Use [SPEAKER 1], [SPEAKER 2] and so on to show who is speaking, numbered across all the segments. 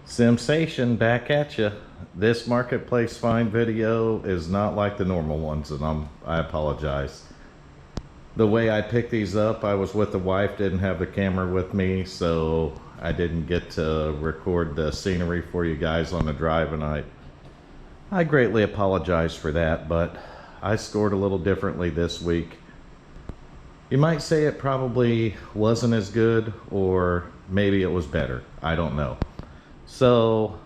[SPEAKER 1] Sensation back at you. This Marketplace Find video is not like the normal ones, and I apologize. The way I picked these up, I was with the wife, didn't have the camera with me, so I didn't get to record the scenery for you guys on the drive, and I greatly apologize for that, but I scored a little differently this week. You might say it probably wasn't as good, or maybe it was better. I don't know. So,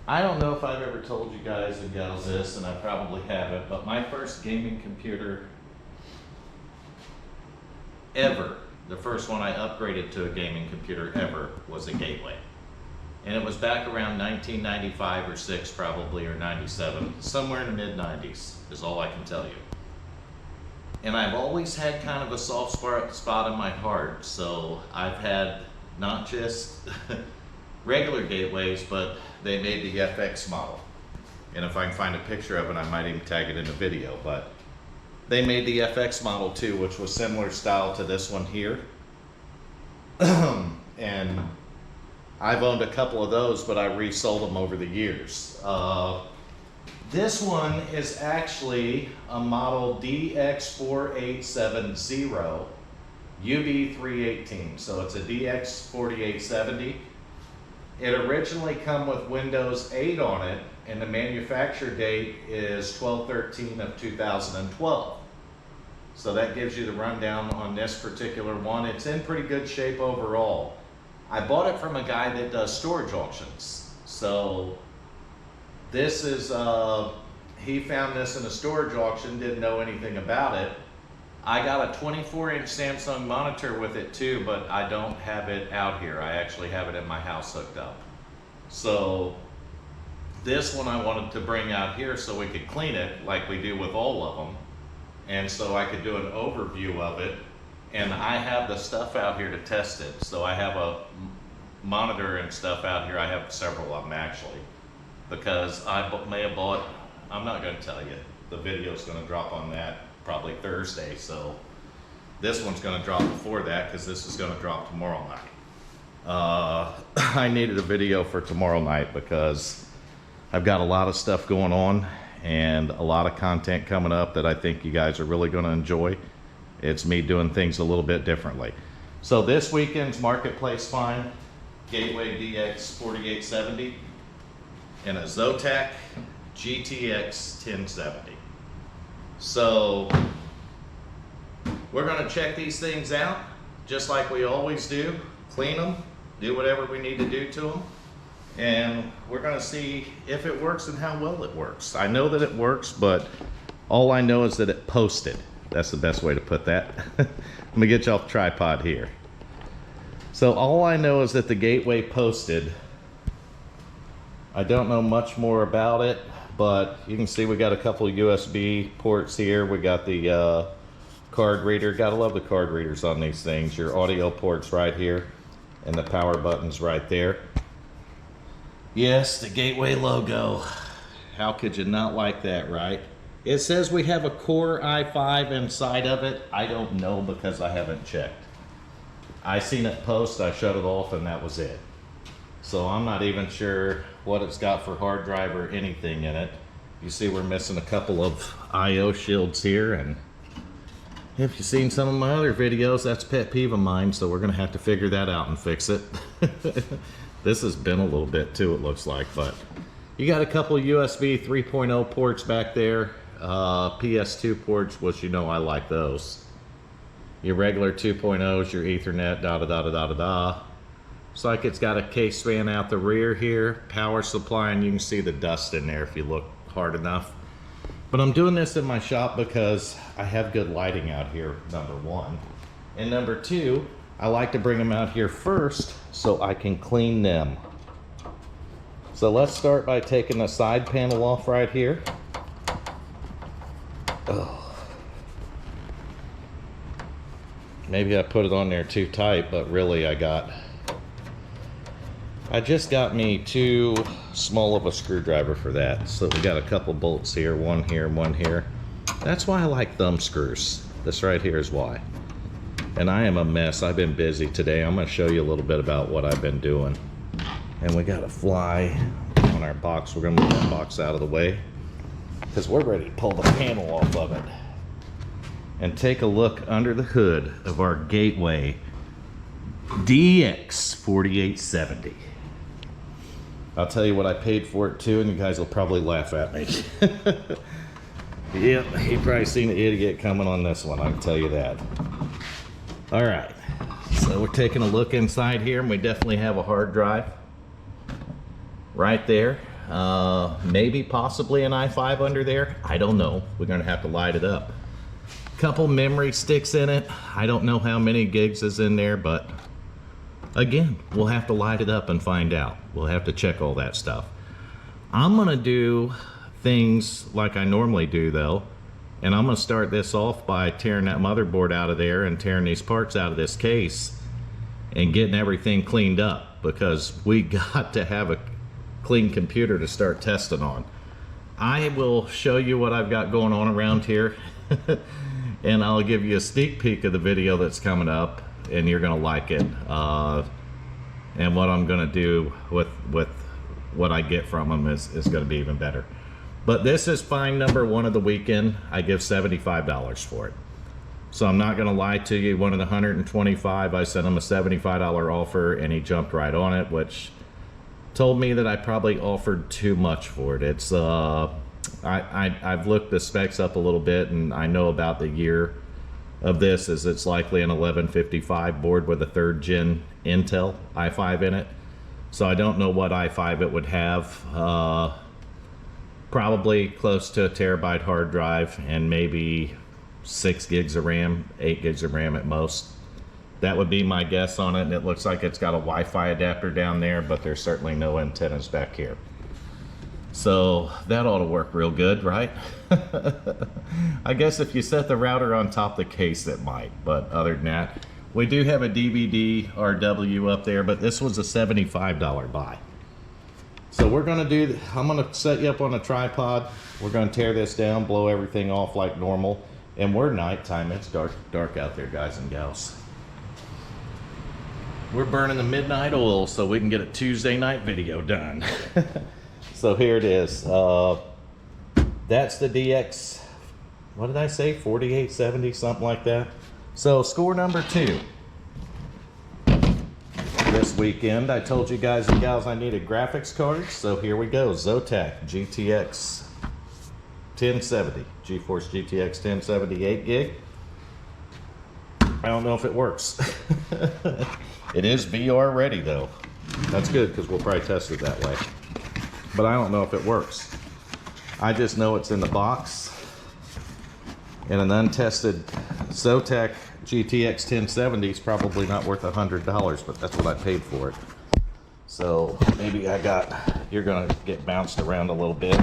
[SPEAKER 1] I don't know if I've ever told you guys and gals this, and I probably haven't, but my first gaming computer ever, the first one I upgraded to a gaming computer ever, was a Gateway. And it was back around 1995 or 6 probably, or 97, somewhere in the mid-90s is all I can tell you. And I've always had kind of a soft spot in my heart, so I've had not just regular Gateways, but they made the FX model. And if I can find a picture of it, I might even tag it in the video, but they made the FX model too, which was similar style to this one here. And I've owned a couple of those, but I resold them over the years. This one is actually a model DX4870 UD318, so it's a DX4870. It originally come with Windows 8 on it, and the manufacture date is 12/13 of 2012. So that gives you the rundown on this particular one. It's in pretty good shape overall. I bought it from a guy that does storage auctions. So this is, he found this in a storage auction, didn't know anything about it. I got a 24-inch Samsung monitor with it too, but I don't have it out here. I actually have it in my house hooked up. So this one I wanted to bring out here so we could clean it like we do with all of them. And so I could do an overview of it. And I have the stuff out here to test it. So I have a monitor and stuff out here. I have several of them actually, because I may have bought, I'm not going to tell you. The video's going to drop on that probably Thursday, so this one's going to drop before that because this is going to drop tomorrow night. I needed a video for tomorrow night because I've got a lot of stuff going on and a lot of content coming up that I think you guys are really going to enjoy. It's me doing things a little bit differently. So this weekend's Marketplace Find, Gateway DX4870 and a Zotac GTX 1070. So we're going to check these things out just like we always do, clean them, do whatever we need to do to them, and we're going to see if it works and how well it works. I know that it works, but all I know is that it posted. That's the best way to put that. Let me get you off the tripod here. So all I know is that the Gateway posted. I don't know much more about it, but you can see we got a couple of USB ports here. We got the card reader. Gotta love the card readers on these things. Your audio ports right here and the power buttons right there. Yes, the Gateway logo. How could you not like that, right? It says we have a Core i5 inside of it. I don't know because I haven't checked. I seen it post, I shut it off, and that was it. So I'm not even sure what it's got for hard drive or anything in it. You see we're missing a couple of I/O shields here, and if you've seen some of my other videos, that's a pet peeve of mine, so we're gonna have to figure that out and fix it. This has been a little bit too, it looks like, but you got a couple of USB 3.0 ports back there, PS2 ports, which you know I like those. Your regular 2.0s, your Ethernet, da-da-da-da-da-da-da. Looks like it's got a case fan out the rear here, power supply, and you can see the dust in there if you look hard enough. But I'm doing this in my shop because I have good lighting out here, number one. And number two, I like to bring them out here first so I can clean them. So let's start by taking the side panel off right here. Oh. Maybe I put it on there too tight, but really I just got me too small of a screwdriver for that. So we got a couple bolts here, one here, one here. That's why I like thumb screws. This right here is why. And I am a mess. I've been busy today. I'm going to show you a little bit about what I've been doing. And we got a fly on our box. We're gonna move that box out of the way because we're ready to pull the panel off of it and take a look under the hood of our Gateway DX4870. I'll tell you what I paid for it too, and you guys will probably laugh at me. Yep, you probably seen an idiot coming on this one, I can tell you that. All right, so we're taking a look inside here, and we definitely have a hard drive right there. Maybe possibly an i5 under there. I don't know. We're gonna have to light it up. Couple memory sticks in it. I don't know how many gigs is in there, but again, we'll have to light it up and find out. We'll have to check all that stuff. I'm gonna do things like I normally do though, and I'm gonna start this off by tearing that motherboard out of there and tearing these parts out of this case and getting everything cleaned up, because we got to have a clean computer to start testing on. I will show you what I've got going on around here and I'll give you a sneak peek of the video that's coming up, and you're gonna like it, and what I'm gonna do with what I get from them is gonna be even better. But this is find number one of the weekend. I give $75 for it. So I'm not gonna lie to you, one of the 125, I sent him a $75 offer and he jumped right on it, which told me that I probably offered too much for it. It's I've looked the specs up a little bit, and I know about the year of this is it's likely an 1155 board with a 3rd gen Intel i5 in it. So I don't know what i5 it would have. Probably close to a terabyte hard drive and maybe 6 gigs of RAM, 8 gigs of RAM at most. That would be my guess on it, and it looks like it's got a Wi-Fi adapter down there, but there's certainly no antennas back here. So that ought to work real good, right? I guess if you set the router on top of the case, it might, but other than that, we do have a DVD RW up there, but this was a $75 buy. So we're gonna do, I'm gonna set you up on a tripod. We're gonna tear this down, blow everything off like normal, and we're nighttime. It's dark out there, guys and gals. We're burning the midnight oil so we can get a Tuesday night video done. So here it is. That's the DX, what did I say, 4870, something like that. So score number 2. This weekend, I told you guys and gals I needed graphics cards, so here we go. Zotac GTX 1070, GeForce GTX 1070 8 gig. I don't know if it works. It is VR ready though. That's good, because we'll probably test it that way. But I don't know if it works. I just know it's in the box. And an untested Zotac GTX 1070 is probably not worth $100, but that's what I paid for it. So maybe you're gonna get bounced around a little bit.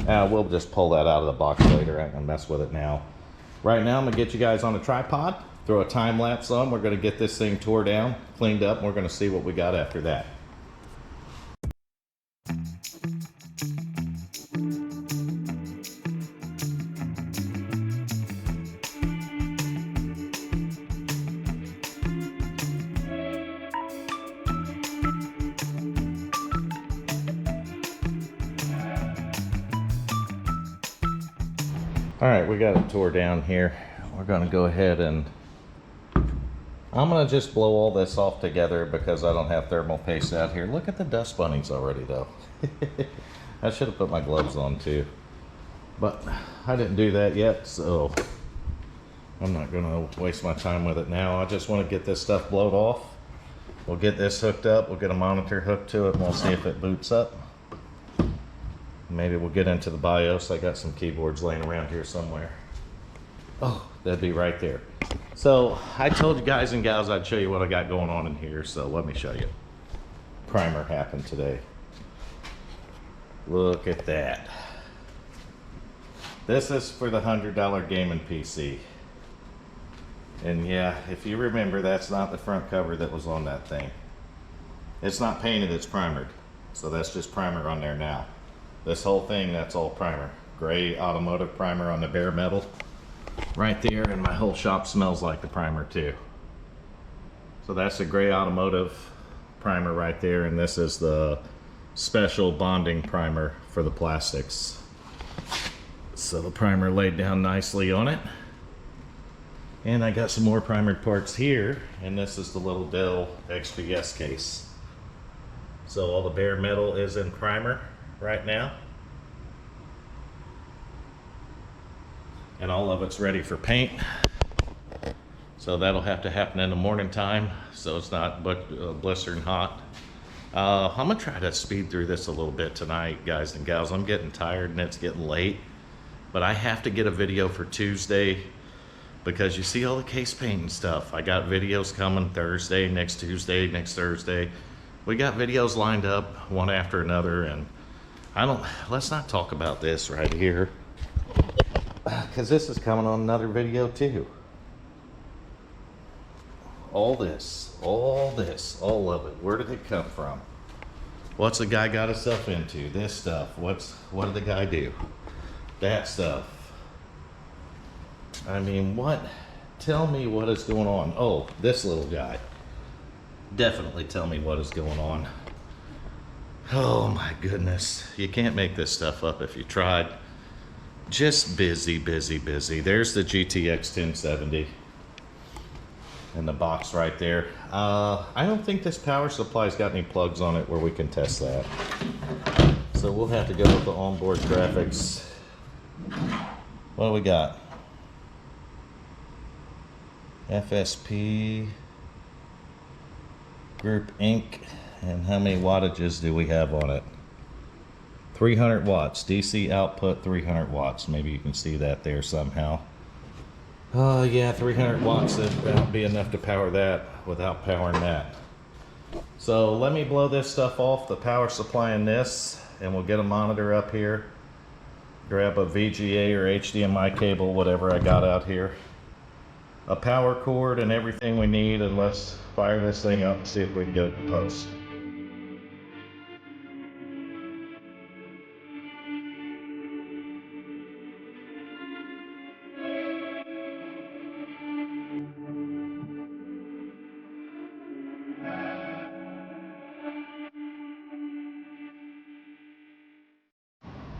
[SPEAKER 1] We'll just pull that out of the box later. I ain't gonna mess with it now. Right now I'm gonna get you guys on a tripod, throw a time lapse on. We're gonna get this thing tore down, cleaned up, and we're gonna see what we got after that. All right, we got it tore down here. We're gonna go ahead and I'm gonna just blow all this off together because I don't have thermal paste out here. Look at the dust bunnies already though. I should have put my gloves on too, but I didn't do that yet, so I'm not gonna waste my time with it now. I just wanna get this stuff blowed off. We'll get this hooked up, we'll get a monitor hooked to it, and we'll see if it boots up. Maybe we'll get into the BIOS. I got some keyboards laying around here somewhere. Oh, that'd be right there. So I told you guys and gals I'd show you what I got going on in here, so let me show you. Primer happened today. Look at that. This is for the $100 gaming PC. And yeah, if you remember, that's not the front cover that was on that thing. It's not painted, it's primered. So that's just primer on there now. This whole thing, that's all primer. Gray automotive primer on the bare metal. Right there, and my whole shop smells like the primer too. So that's a gray automotive primer right there, and this is the special bonding primer for the plastics. So the primer laid down nicely on it. And I got some more primered parts here, and this is the little Dell XPS case. So all the bare metal is in primer right now. And all of it's ready for paint. So that'll have to happen in the morning time, so it's not blistering hot. I'm gonna try to speed through this a little bit tonight, guys and gals. I'm getting tired and it's getting late, but I have to get a video for Tuesday because you see all the case paint and stuff. I got videos coming Thursday, next Tuesday, next Thursday. We got videos lined up one after another, and let's not talk about this right here because this is coming on another video too. All this, all of it, where did it come from? What's the guy got himself into? This stuff, what did the guy do? That stuff. I mean, what? Tell me what is going on. Oh, this little guy. Definitely tell me what is going on. Oh my goodness. You can't make this stuff up if you tried. Just busy, busy, busy. There's the GTX 1070. In the box right there. I don't think this power supply's got any plugs on it where we can test that. So we'll have to go with the onboard graphics. What do we got? FSP, Group Inc. And how many wattages do we have on it? 300 watts. DC output 300 watts. Maybe you can see that there somehow. Oh yeah, 300 watts, that won't be enough to power that without powering that. So let me blow this stuff off, the power supply in this, and we'll get a monitor up here. Grab a VGA or HDMI cable, whatever I got out here. A power cord and everything we need, and let's fire this thing up and see if we can get it to post.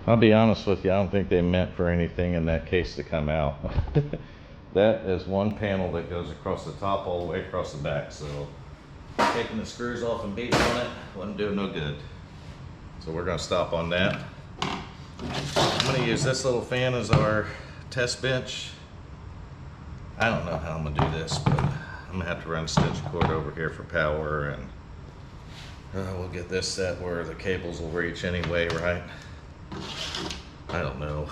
[SPEAKER 1] I'll be honest with you, I don't think they meant for anything in that case to come out. That is one panel that goes across the top all the way across the back, so taking the screws off and beating on it wouldn't do no good. So we're going to stop on that. I'm going to use this little fan as our test bench. I don't know how I'm going to do this, but I'm going to have to run extension cord over here for power, and we'll get this set where the cables will reach anyway, right? I don't know.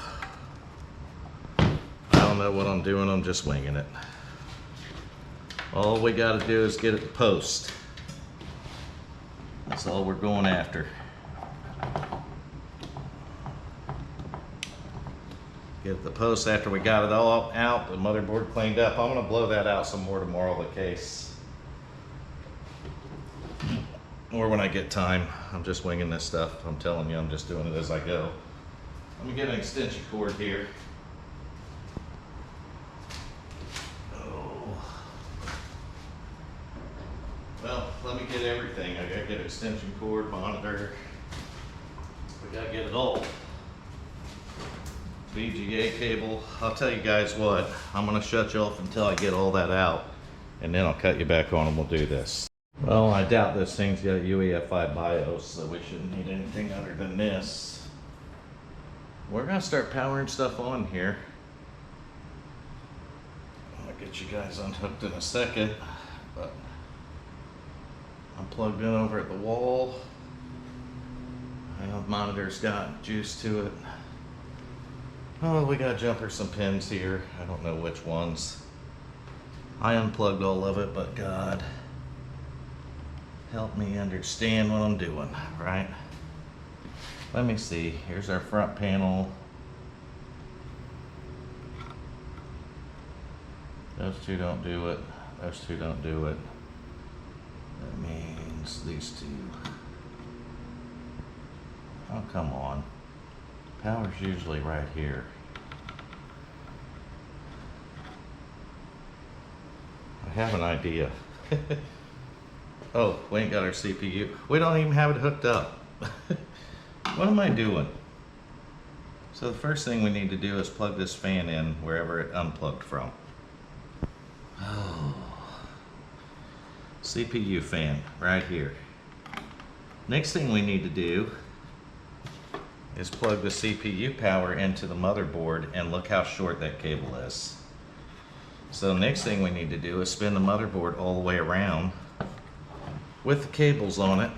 [SPEAKER 1] I don't know what I'm doing, I'm just winging it. All we got to do is get it to post. That's all we're going after. Get it to post after we got it all out, the motherboard cleaned up. I'm going to blow that out some more tomorrow, the case. Or when I get time. I'm just winging this stuff. I'm telling you, I'm just doing it as I go. Let me get an extension cord here. Oh. Well, let me get everything. I gotta get extension cord, monitor. We gotta get it all. VGA cable. I'll tell you guys what, I'm gonna shut you off until I get all that out, and then I'll cut you back on and we'll do this. Well, I doubt this thing's got UEFI BIOS, so we shouldn't need anything other than this. We're gonna start powering stuff on here. I'll get you guys unhooked in a second, but I'm plugged in over at the wall. I know the monitor's got juice to it. Oh, we got jumper some pins here. I don't know which ones. I unplugged all of it, but God, help me understand what I'm doing, right? Let me see. Here's our front panel. Those two don't do it. Those two don't do it. That means these two. Oh, come on. Power's usually right here. I have an idea. Oh, we ain't got our CPU. We don't even have it hooked up. What am I doing? So the first thing we need to do is plug this fan in wherever it unplugged from. Oh. CPU fan right here. Next thing we need to do is plug the CPU power into the motherboard, and look how short that cable is. So next thing we need to do is spin the motherboard all the way around with the cables on it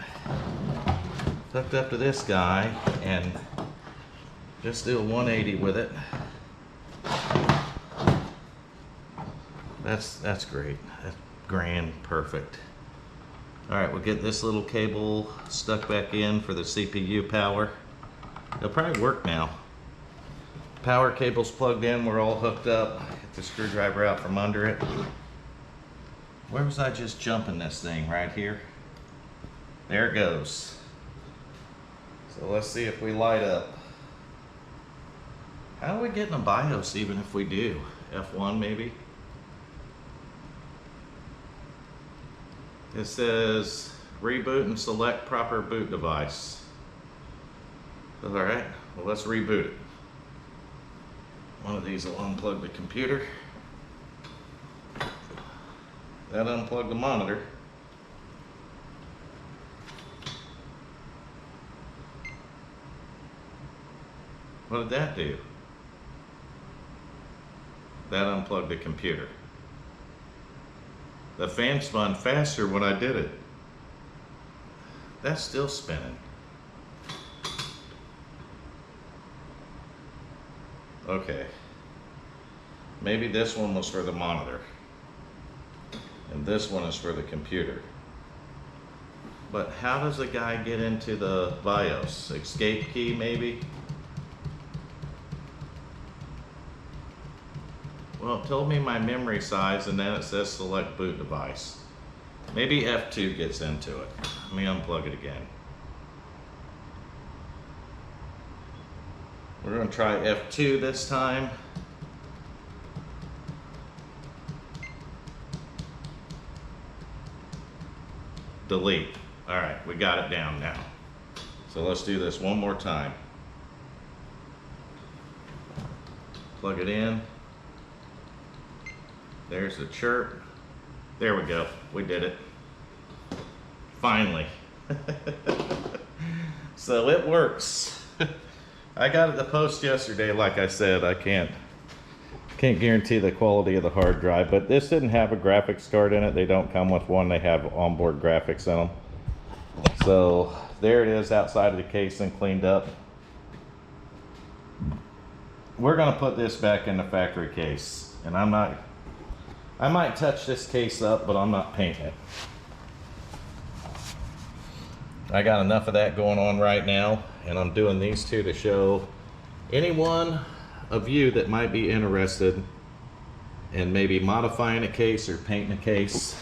[SPEAKER 1] hooked up to this guy, and just do a 180 with it. That's great. That's grand, perfect. All right, we'll get this little cable stuck back in for the CPU power. It'll probably work now. Power cable's plugged in, we're all hooked up. Get the screwdriver out from under it. Where was I just jumping this thing? Right here? There it goes. So let's see if we light up. How do we get in a BIOS even if we do? F1 maybe? It says reboot and select proper boot device. All right, well, let's reboot it. One of these will unplug the computer. That unplugged the monitor. What did that do? That unplugged the computer. The fan spun faster when I did it. That's still spinning. Okay. Maybe this one was for the monitor. And this one is for the computer. But how does a guy get into the BIOS? Escape key maybe? Well, it told me my memory size, and then it says select boot device. Maybe F2 gets into it. Let me unplug it again. We're going to try F2 this time. Delete. All right, we got it down now. So let's do this one more time. Plug it in. There's the chirp. There we go. We did it. Finally. So it works. I got it the post yesterday, like I said. I can't guarantee the quality of the hard drive, but this didn't have a graphics card in it. They don't come with one. They have onboard graphics in them. So there it is outside of the case and cleaned up. We're gonna put this back in the factory case, and I might touch this case up, but I'm not painting it. I got enough of that going on right now, and I'm doing these two to show anyone of you that might be interested in maybe modifying a case or painting a case.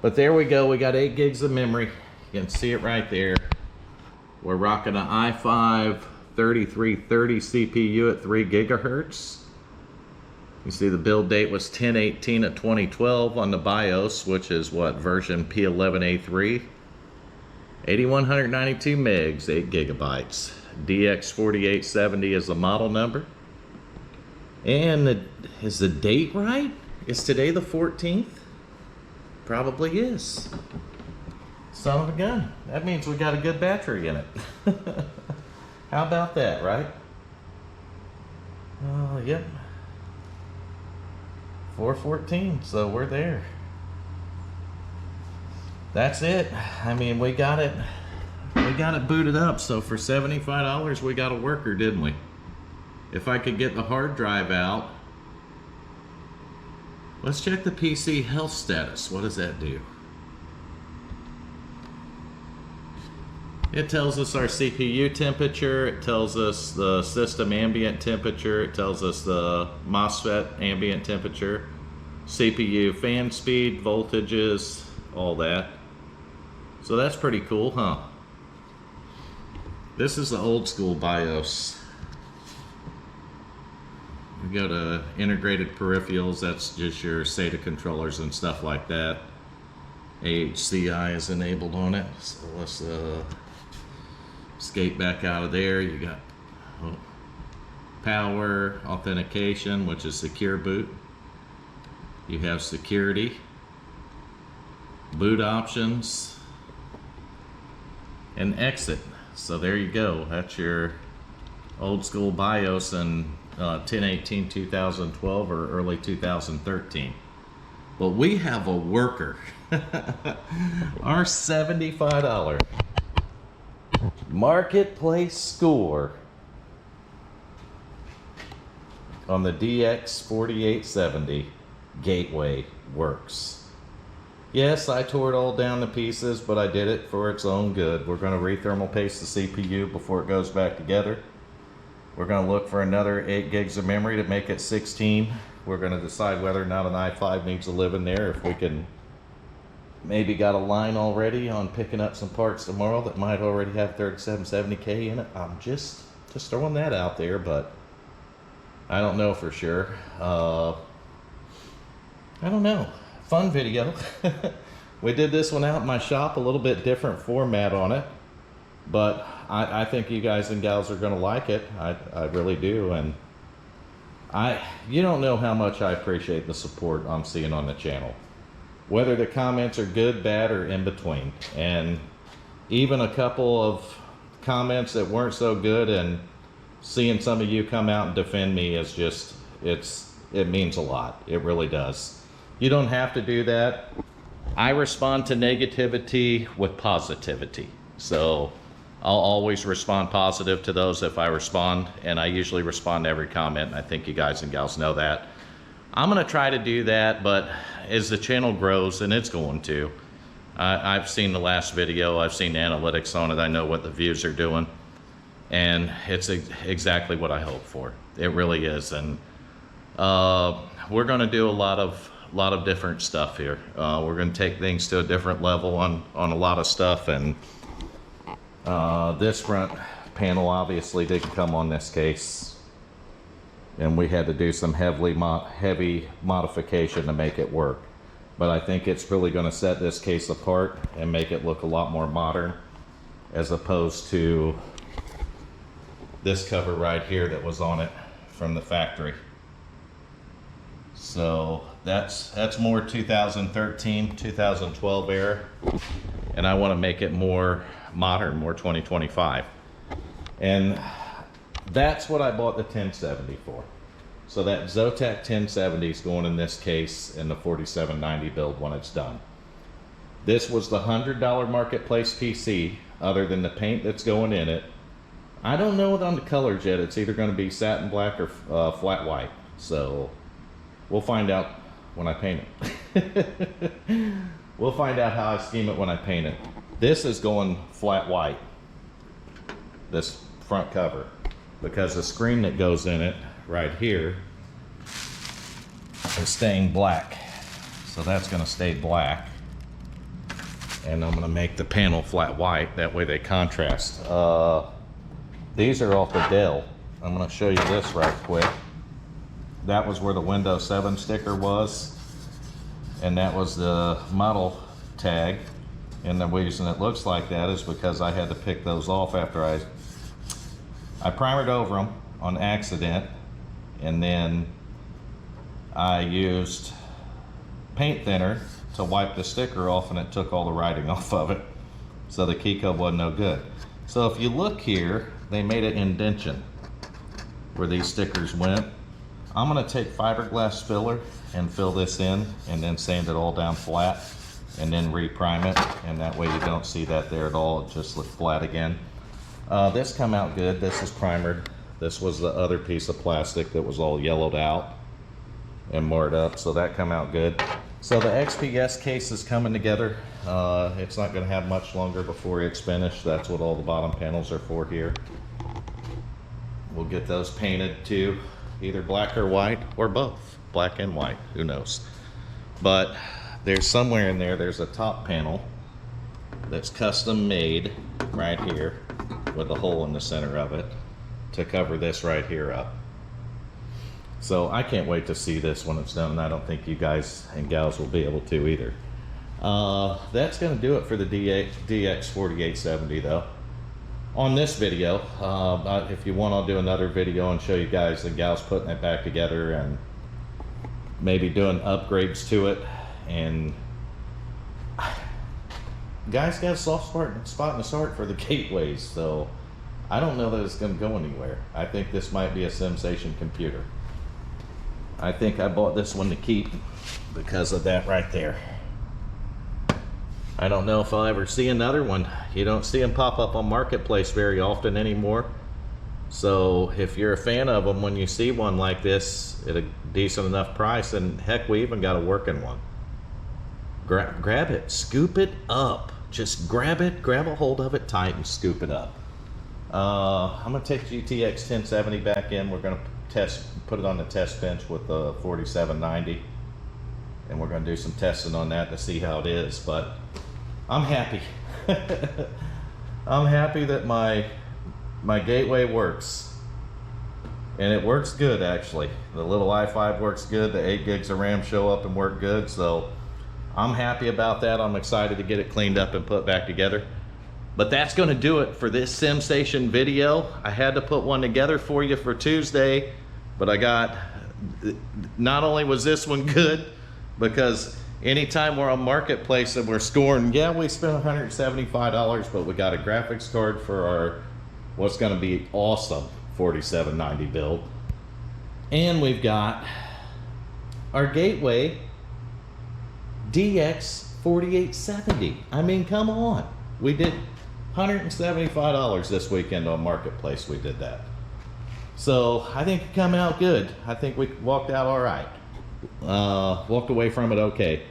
[SPEAKER 1] But there we go, we got 8 gigs of memory. You can see it right there. We're rocking an i5 3330 CPU at 3 gigahertz. You see the build date was 10/18 of 2012 on the BIOS, which is what, version P11A3. 8192 megs, 8 gigabytes. DX4870 is the model number. And is the date right? Is today the 14th? Probably is. Son of a gun. That means we got a good battery in it. How about that, right? Oh, yep. 414, so we're there. That's it. I mean, we got it booted up. So for $75, we got a worker, didn't we? If I could get the hard drive out, let's check the PC health status. What does that do? It tells us our CPU temperature, it tells us the system ambient temperature, it tells us the MOSFET ambient temperature, CPU fan speed, voltages, all that. So that's pretty cool, huh? This is the old school BIOS. We go to integrated peripherals, that's just your SATA controllers and stuff like that. AHCI is enabled on it. So let's escape back out of there. You got power, authentication, which is secure boot. You have security, boot options, and exit. So there you go. That's your old school BIOS in 10/18/2012 or early 2013. But we have a worker. Our $75 marketplace score on the DX4870 Gateway works. Yes, I tore it all down to pieces, but I did it for its own good. We're going to rethermal paste the CPU before it goes back together. We're going to look for another 8 gigs of memory to make it 16. We're going to decide whether or not an i5 needs to live in there. If we can, maybe got a line already on picking up some parts tomorrow that might already have 3770K in it. I'm just throwing that out there, but I don't know for sure. I don't know. Fun video. We did this one out in my shop, a little bit different format on it, but I think you guys and gals are going to like it. I really do, and you don't know how much I appreciate the support I'm seeing on the channel. Whether the comments are good, bad, or in between. And even a couple of comments that weren't so good, and seeing some of you come out and defend me is just, it means a lot. It really does. You don't have to do that. I respond to negativity with positivity. So I'll always respond positive to those if I respond, and I usually respond to every comment, and I think you guys and gals know that. I'm gonna try to do that, but as the channel grows, and it's going to, I've seen the last video, I've seen analytics on it, I know what the views are doing, and it's exactly what I hope for. It really is, and we're gonna do a lot of different stuff here. We're gonna take things to a different level on a lot of stuff, and this front panel obviously didn't come on this case, and we had to do some heavy modification to make it work. But I think it's really going to set this case apart and make it look a lot more modern, as opposed to this cover right here that was on it from the factory. So that's more 2013, 2012 era, and I want to make it more modern, more 2025. And that's what I bought the 1070 for. So that Zotac 1070 is going in this case in the 4790 build when it's done. This was the $100 marketplace PC, other than the paint that's going in it. I don't know it on the colors yet. It's either going to be satin black or flat white. So we'll find out when I paint it. We'll find out how I scheme it when I paint it. This is going flat white, this front cover, because the screen that goes in it right here is staying black. So that's going to stay black. And I'm going to make the panel flat white. That way they contrast. These are off the Dell. I'm going to show you this right quick. That was where the Windows 7 sticker was. And that was the model tag. And the reason it looks like that is because I had to pick those off after I primered over them on accident, and then I used paint thinner to wipe the sticker off, and it took all the writing off of it. So the key code wasn't no good. So if you look here, they made an indentation where these stickers went. I'm gonna take fiberglass filler and fill this in, and then sand it all down flat, and then reprime it, and that way you don't see that there at all. It just looks flat again. This come out good. This is primered. This was the other piece of plastic that was all yellowed out and marred up, so that come out good. So the XPS case is coming together. It's not going to have much longer before it's finished. That's what all the bottom panels are for here. We'll get those painted too, either black or white, or both, black and white, who knows. But there's somewhere in there, there's a top panel that's custom made right here with a hole in the center of it to cover this right here up. So I can't wait to see this when it's done, and I don't think you guys and gals will be able to either. That's going to do it for the DX4870 though. On this video, if you want, I'll do another video and show you guys and gals putting it back together and maybe doing upgrades to it. And guys got a soft spot in his heart for the gateways, so I don't know that it's going to go anywhere. I think this might be a sensation computer. I think I bought this one to keep because of that right there. I don't know if I'll ever see another one. You don't see them pop up on Marketplace very often anymore. So if you're a fan of them, when you see one like this at a decent enough price, and heck, we even got a working one. Grab it, scoop it up. Just grab it, grab a hold of it tight and scoop it up. I'm gonna take GTX 1070 back in. We're gonna put it on the test bench with the 4790. And we're gonna do some testing on that to see how it is, but I'm happy. I'm happy that my gateway works. And it works good, actually. The little i5 works good. The 8 gigs of RAM show up and work good. So I'm happy about that. I'm excited to get it cleaned up and put back together. But that's gonna do it for this SimStation video. I had to put one together for you for Tuesday, but not only was this one good, because anytime we're on Marketplace and we're scoring, yeah, we spent $175, but we got a graphics card for our, what's gonna be awesome 4790 build. And we've got our gateway DX4870. I mean, come on. We did $175 this weekend on Marketplace. We did that. So I think it come out good. I think we walked out all right. Walked away from it okay.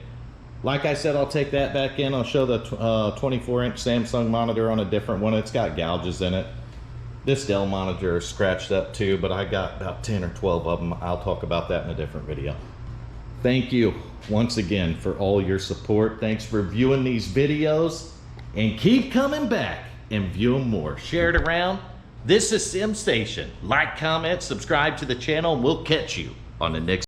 [SPEAKER 1] Like I said, I'll take that back in. I'll show the 24-inch Samsung monitor on a different one. It's got gouges in it. This Dell monitor is scratched up too, but I got about 10 or 12 of them. I'll talk about that in a different video. Thank you once again for all your support. Thanks for viewing these videos, and keep coming back and view them more. Share it around. This is SimStation. Like, comment, subscribe to the channel, and we'll catch you on the next